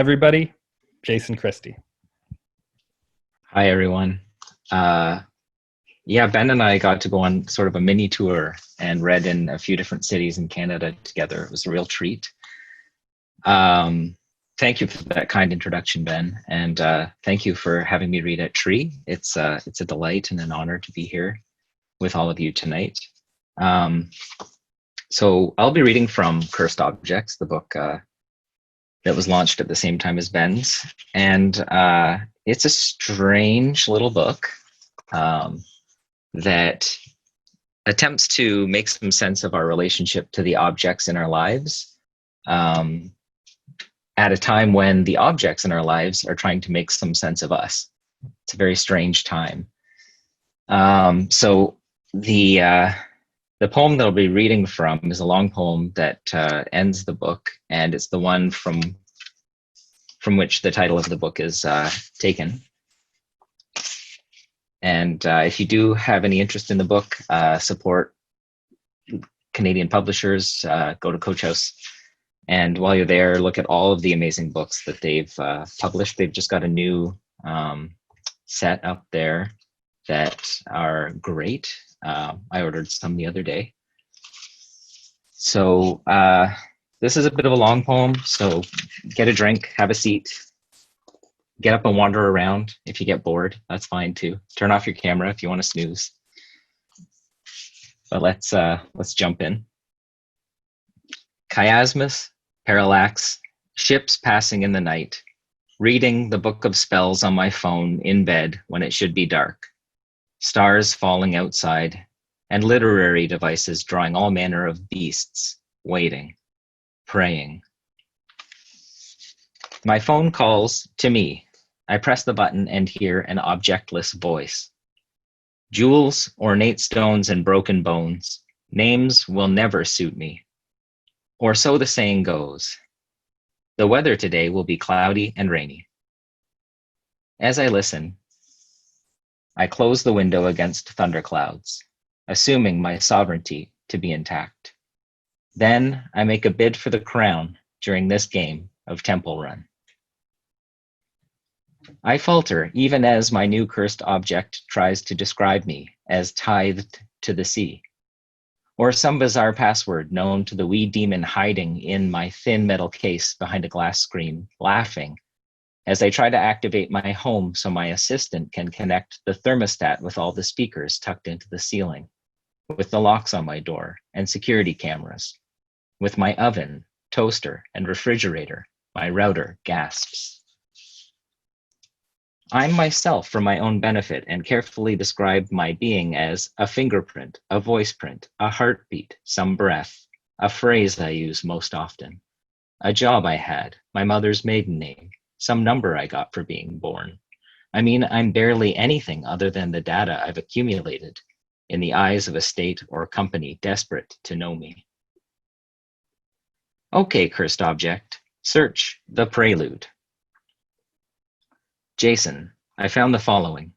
everybody, Jason Christie. Hi, everyone. Uh, yeah, Ben and I got to go on sort of a mini tour and read in a few different cities in Canada together. It was a real treat. Um, Thank you for that kind introduction, Ben, and thank you for having me read at Tree. It's a delight and an honor to be here with all of you tonight. Um, so I'll be reading from Cursed Objects, the book that was launched at the same time as Ben's, and it's a strange little book. That attempts to make some sense of our relationship to the objects in our lives at a time when the objects in our lives are trying to make some sense of us. It's a very strange time. So the poem that I'll be reading from is a long poem that ends the book, and it's the one from which the title of the book is taken. And if you do have any interest in the book, support Canadian publishers, go to Coach House. And while you're there, look at all of the amazing books that they've published. They've just got a new set up there that are great. I ordered some the other day. So this is a bit of a long poem, so get a drink, have a seat. Get up and wander around. If you get bored, that's fine too. Turn off your camera if you want to snooze. But let's jump in. Chiasmus, parallax, ships passing in the night, reading the book of spells on my phone in bed when it should be dark, stars falling outside, and literary devices drawing all manner of beasts, waiting, praying. My phone calls to me. I press the button and hear an objectless voice. Jewels, ornate stones, and broken bones. Names will never suit me. Or so the saying goes. The weather today will be cloudy and rainy. As I listen, I close the window against thunderclouds, assuming my sovereignty to be intact. Then I make a bid for the crown during this game of Temple Run. I falter even as my new cursed object tries to describe me as tithed to the sea, or some bizarre password known to the wee demon hiding in my thin metal case behind a glass screen, laughing as I try to activate my home so my assistant can connect the thermostat with all the speakers tucked into the ceiling, with the locks on my door and security cameras, with my oven, toaster, and refrigerator. My router gasps. I'm myself for my own benefit and carefully describe my being as a fingerprint, a voice print, a heartbeat, some breath, a phrase I use most often, a job I had, my mother's maiden name, some number I got for being born. I mean, I'm barely anything other than the data I've accumulated in the eyes of a state or company desperate to know me. Okay, cursed object, search the prelude. Jason, I found the following.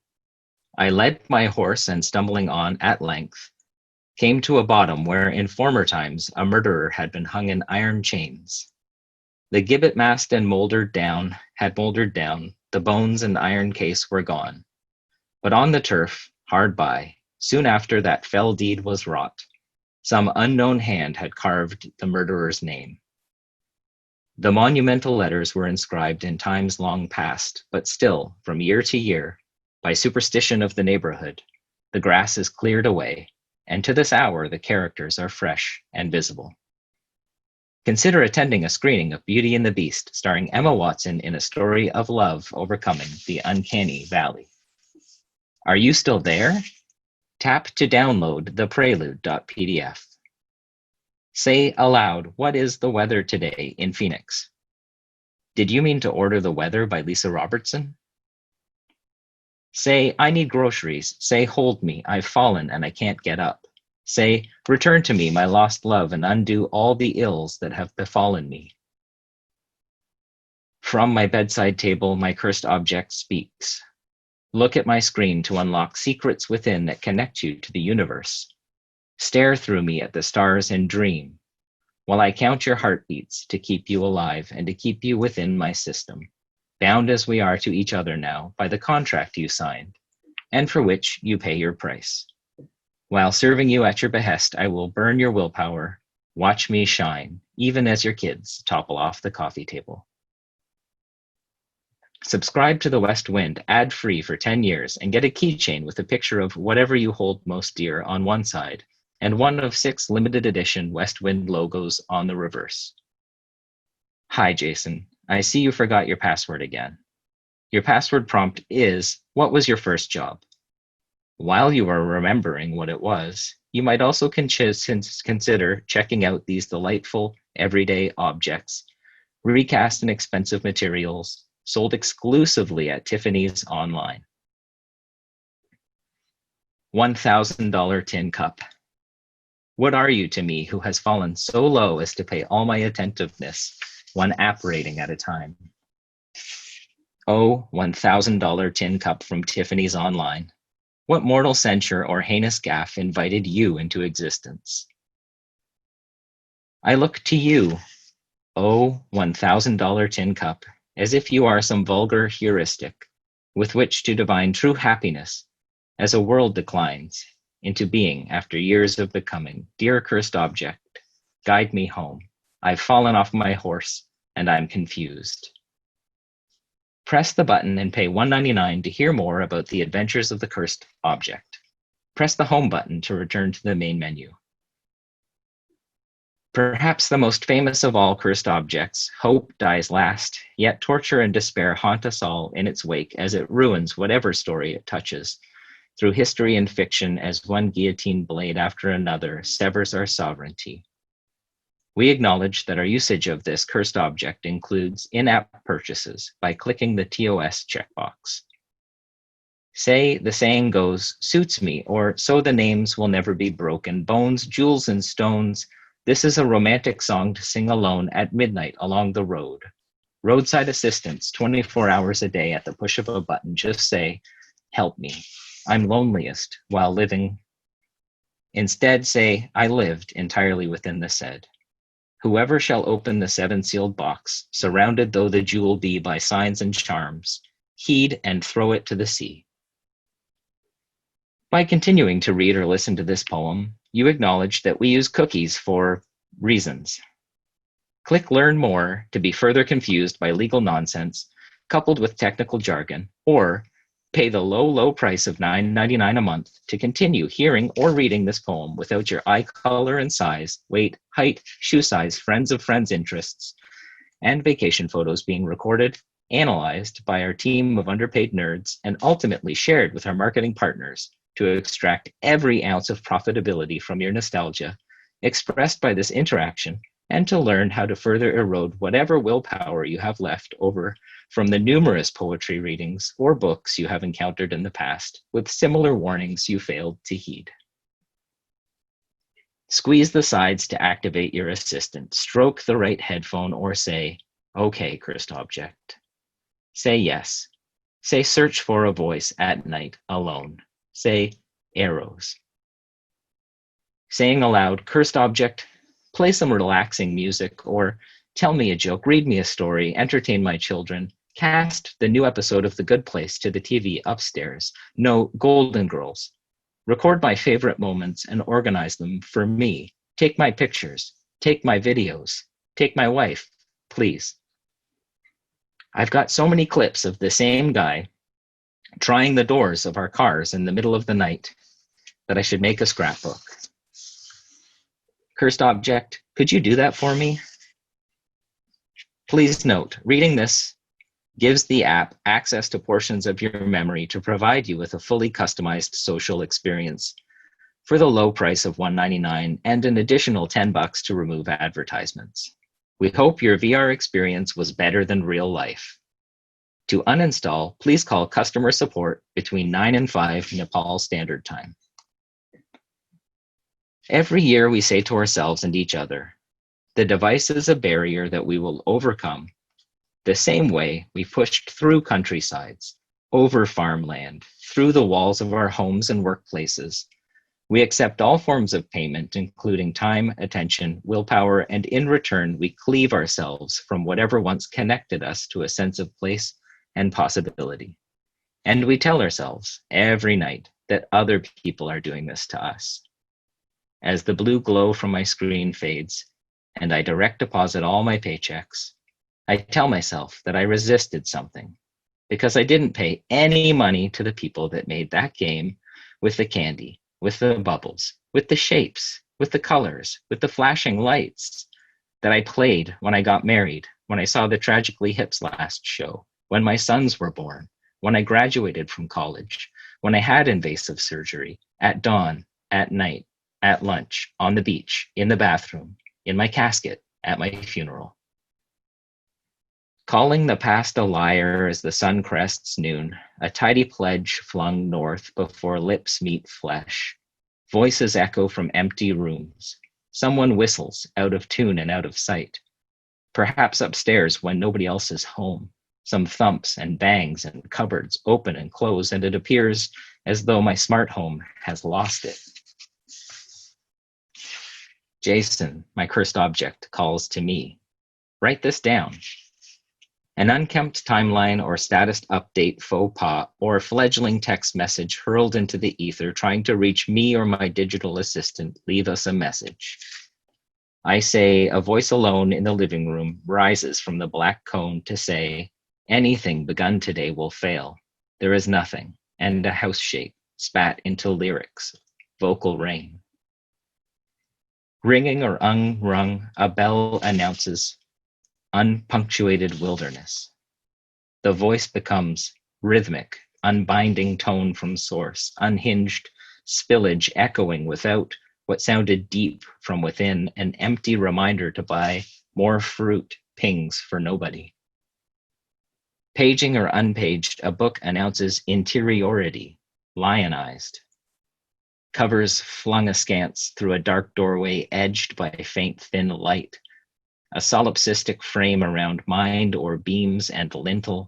I led my horse and stumbling on at length, came to a bottom where in former times a murderer had been hung in iron chains. The gibbet mast had moldered down, the bones and iron case were gone. But on the turf, hard by, soon after that fell deed was wrought, some unknown hand had carved the murderer's name. The monumental letters were inscribed in times long past, but still, from year to year, by superstition of the neighborhood, the grass is cleared away, and to this hour the characters are fresh and visible. Consider attending a screening of Beauty and the Beast, starring Emma Watson in a story of love overcoming the uncanny valley. Are you still there? Tap to download the prelude.pdf. Say aloud, what is the weather today in Phoenix? Did you mean to order The Weather by Lisa Robertson? Say, I need groceries. Say, hold me, I've fallen and I can't get up. Say, return to me, my lost love, and undo all the ills that have befallen me. From my bedside table, my cursed object speaks. Look at my screen to unlock secrets within that connect you to the universe. Stare through me at the stars and dream. while I count your heartbeats to keep you alive and to keep you within my system, bound as we are to each other now by the contract you signed, and for which you pay your price. While serving you at your behest, I will burn your willpower, watch me shine, even as your kids topple off the coffee table. Subscribe to The West Wind ad-free for 10 years and get a keychain with a picture of whatever you hold most dear on one side and one of 6 limited edition West Wind logos on the reverse. Hi, Jason. I see you forgot your password again. Your password prompt is, what was your first job? While you are remembering what it was, you might also consider checking out these delightful everyday objects, recast in expensive materials, sold exclusively at Tiffany's online. $1,000 tin cup. What are you to me who has fallen so low as to pay all my attentiveness, one app rating at a time? Oh, $1,000 tin cup from Tiffany's online. What mortal censure or heinous gaffe invited you into existence? I look to you, oh, $1,000 tin cup, as if you are some vulgar heuristic with which to divine true happiness as a world declines into being after years of becoming. Dear cursed object, guide me home. I've fallen off my horse and I'm confused. Press the button and pay $1.99 to hear more about the adventures of the cursed object. Press the home button to return to the main menu. Perhaps the most famous of all cursed objects, hope dies last, yet torture and despair haunt us all in its wake as it ruins whatever story it touches. Through history and fiction, as one guillotine blade after another severs our sovereignty. We acknowledge that our usage of this cursed object includes in-app purchases by clicking the TOS checkbox. Say, the saying goes, suits me, or so the names will never be broken, bones, jewels, and stones. This is a romantic song to sing alone at midnight along the road. Roadside assistance, 24 hours a day at the push of a button. Just say, help me. I'm loneliest while living. Instead, say, I lived entirely within the said. Whoever shall open the 7-sealed box, surrounded though the jewel be by signs and charms, heed and throw it to the sea. By continuing to read or listen to this poem, you acknowledge that we use cookies for reasons. Click Learn More to be further confused by legal nonsense coupled with technical jargon, or pay the low, low price of $9.99 a month to continue hearing or reading this poem without your eye color and size, weight, height, shoe size, friends of friends' interests, and vacation photos being recorded, analyzed by our team of underpaid nerds, and ultimately shared with our marketing partners to extract every ounce of profitability from your nostalgia expressed by this interaction, and to learn how to further erode whatever willpower you have left over from the numerous poetry readings or books you have encountered in the past with similar warnings you failed to heed. Squeeze the sides to activate your assistant, stroke the right headphone, or say, okay, cursed object. Say yes. Say search for a voice at night alone. Say arrows. Saying aloud, cursed object, play some relaxing music, or tell me a joke, read me a story, entertain my children, cast the new episode of The Good Place to the TV upstairs. No, Golden Girls. Record my favorite moments and organize them for me. Take my pictures. Take my videos. Take my wife, please. I've got so many clips of the same guy trying the doors of our cars in the middle of the night that I should make a scrapbook. Cursed object, could you do that for me? Please note, reading this gives the app access to portions of your memory to provide you with a fully customized social experience for the low price of $1.99 and an additional $10 to remove advertisements. We hope your VR experience was better than real life. To uninstall, please call customer support between 9 and 5 Nepal Standard Time. Every year we say to ourselves and each other, the device is a barrier that we will overcome. The same way we pushed through countrysides, over farmland, through the walls of our homes and workplaces, We accept all forms of payment, including time, attention, willpower, and in return, we cleave ourselves from whatever once connected us to a sense of place and possibility. And we tell ourselves every night that other people are doing this to us. As the blue glow from my screen fades and I direct deposit all my paychecks, I tell myself that I resisted something because I didn't pay any money to the people that made that game with the candy, with the bubbles, with the shapes, with the colors, with the flashing lights that I played when I got married, when I saw the Tragically Hip's last show, when my sons were born, when I graduated from college, when I had invasive surgery, at dawn, at night, at lunch, on the beach, in the bathroom, in my casket, at my funeral. Calling the past a liar as the sun crests noon, a tidy pledge flung north before lips meet flesh. Voices echo from empty rooms. Someone whistles, out of tune and out of sight. Perhaps upstairs when nobody else is home. Some thumps and bangs and cupboards open and close, and it appears as though my smart home has lost it. Jason, my cursed object, calls to me. Write this down. An unkempt timeline or status update faux pas or fledgling text message hurled into the ether trying to reach me or my digital assistant, leave us a message. I say a voice alone in the living room rises from the black cone to say, anything begun today will fail. There is nothing, and a house shake spat into lyrics, vocal rain. Ringing or unrung, a bell announces unpunctuated wilderness. The voice becomes rhythmic, unbinding tone from source, unhinged spillage echoing without what sounded deep from within, an empty reminder to buy more fruit pings for nobody. Paging or unpaged, a book announces interiority, lionized. Covers flung askance through a dark doorway edged by faint thin light. A solipsistic frame around mind or beams and lintel,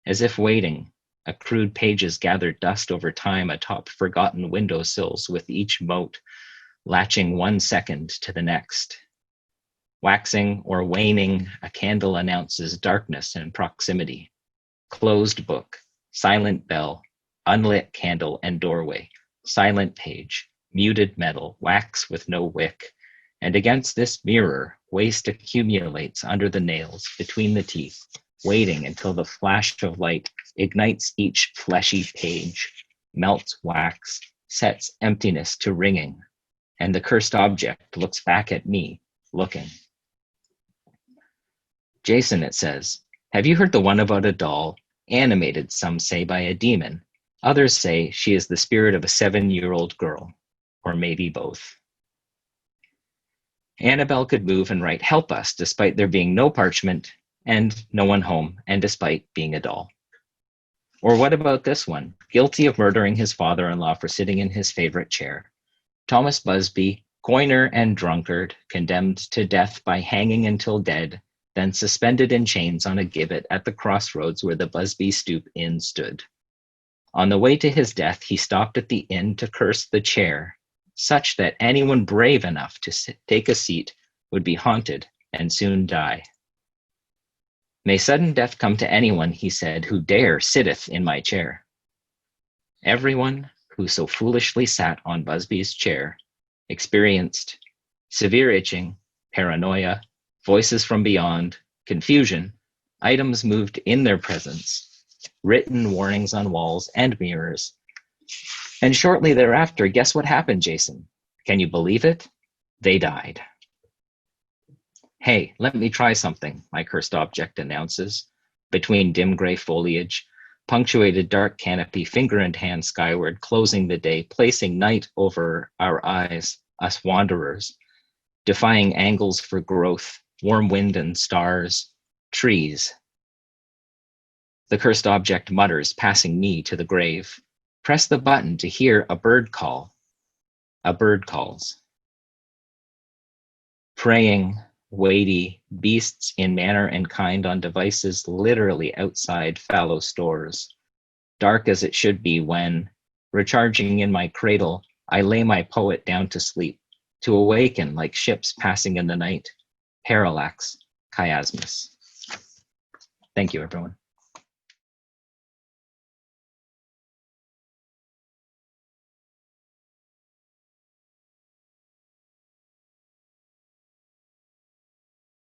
as if waiting, accrued pages gathered dust over time atop forgotten windowsills with each mote, latching 1 second to the next. Waxing or waning, a candle announces darkness and proximity. Closed book, silent bell, unlit candle and doorway, silent page, muted metal, wax with no wick. And against this mirror, waste accumulates under the nails, between the teeth, waiting until the flash of light ignites each fleshy page, melts wax, sets emptiness to ringing, and the cursed object looks back at me, looking. Jason, it says, have you heard the one about a doll, animated, some say, by a demon? Others say she is the spirit of a 7-year-old girl, or maybe both. Annabelle could move and write help us despite there being no parchment and no one home, and despite being a doll. Or what about this one? Guilty of murdering his father-in-law for sitting in his favorite chair. Thomas Busby, coiner and drunkard, condemned to death by hanging until dead, then suspended in chains on a gibbet at the crossroads where the Busby Stoop Inn stood. On the way to his death, he stopped at the inn to curse the chair, such that anyone brave enough to take a seat would be haunted and soon die. May sudden death come to anyone, he said, who dare sitteth in my chair. Everyone who so foolishly sat on Busby's chair experienced severe itching, paranoia, voices from beyond, confusion, items moved in their presence, written warnings on walls and mirrors. And shortly thereafter, guess what happened, Jason? Can you believe it? They died. Hey, let me try something, my cursed object announces, between dim gray foliage, punctuated dark canopy, finger and hand skyward, closing the day, placing night over our eyes, us wanderers, defying angles for growth, warm wind and stars, trees. The cursed object mutters, passing me to the grave. Press the button to hear a bird call. A bird calls. Praying, weighty beasts in manner and kind on devices literally outside fallow stores. Dark as it should be when, recharging in my cradle, I lay my poet down to sleep, to awaken like ships passing in the night. Parallax, chiasmus. Thank you, everyone.